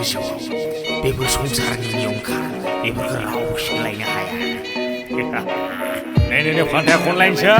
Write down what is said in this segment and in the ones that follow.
गोसोआव बेफोर संसारनि नियमखा बेफोरखौ रावबो सोलायनो हाया नै फान्थाया खनलायनोसै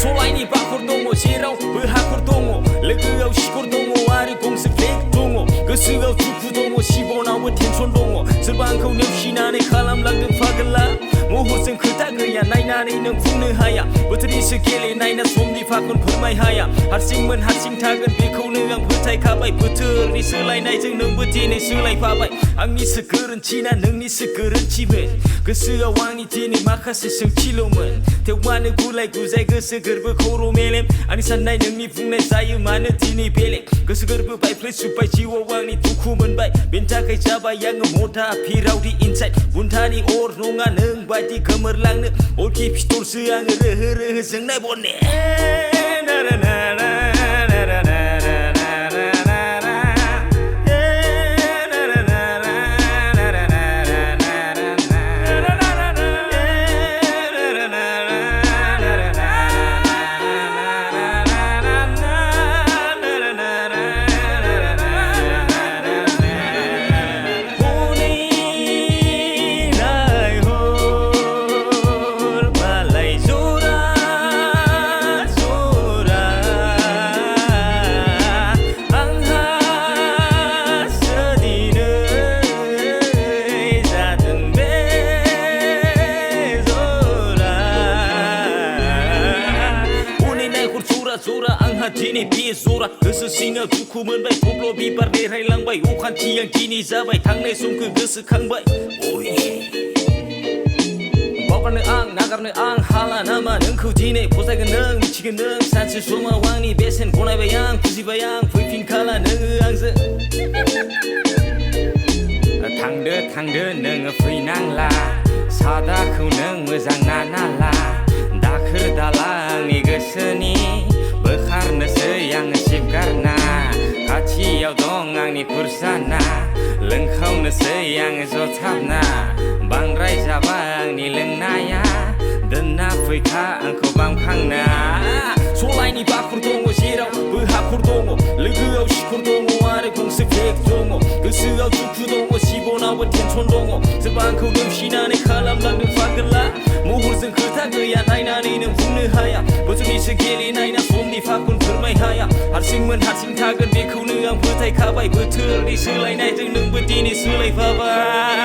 सलायनि बाखर दङ जेरावबो हाखर दङ लोगोआव सिखर दङ आरो गंसे फ्लेग दङ गोसोआव दुखु दङ सिबनावबो टेनसन दङ सोरबा आंखौ नेवसिनानै खालामलांदों फागोला महरजों खोथा गैया नायनानै नों बुंनो हाया बोथोरनिसो गेलेनाय ना समनि फाखन फोरमाय हाया हारसिंमोन हारसिं थागोन बेखौनो आं फोथायखाबाय बोथोरनि सोलायनायजों नोंबो दिनै सोलायफाबाय आंनिसो गोरोन्थि ना नोंनिसो गोरोन्थिमोन गोसोआव आंनि दिनै माखासे सोंथिल'मोन थेवबानो गुलाय गुजाय गोसो गोरबो खर' मेलेम आंनि साननाय नोंनि बुंनाय जायो मानो दिनै बेलेग गोसो गोरबो बायफ्लेजोब्बाय जिउआव आंनि दुखु मोनबाय बेनि थाखाय जाबाय आङो मथा फिरावदि इनसाइड बुन्थानि अर नङा नों बायदि गोमोरलांनो अरखि फिथरसो आङो रोहो रोहो जोंनाय बने जरा आंहा दिनै बे जरा गोसो सिङाव दुखु मोनबाय थब्ल बिबार देरहायलांबाय अखान्थि आं दिनै जाबाय थांनाय समखौ गोसोखांबाय बावगारनो आं नागारनो आं हाला नामा नोंखौ दिनै फसायगोन नों मिथिगोन नों सानसे समाव आंनि बेसेन गनायबाय आं बुजिबाय आं फैफिनखाला नोङो आंजों थांदो नोङो फैनांला सादाखौ नों मोजां नानाला दाखोर दाला आंनि गोसोनि बोखारनोसै आङो सिबगारना खाथियाव दं आंनि खुरसाना लोंखावनोसै आङो जथाबना बांद्राय जाबाय आंनि लोंनाया दोनना फैखा आंखौ बामखांना सलायनि बाखर दङ जेरावबो हाखर दङ लोगोआव सिखर दङ आरो गंसे फ्लेग दङ गोसोआव दुखु दङ सिबनावबो टेनसन दङ सोरबा आंखौ नेवसिनानै खालामलांदों फागोला महरजों खोथा गैया नायनानै नों बुंनो हाया बोथोरनिसो गेलेनाय ना समनि फाखन फोरमाय हाया हारसिंमोन हारसिं थागोन बेखौनो आं फोथायखाबाय बोथोरनि सोलायनायजों नोंबो दिनै सोलायफाबाय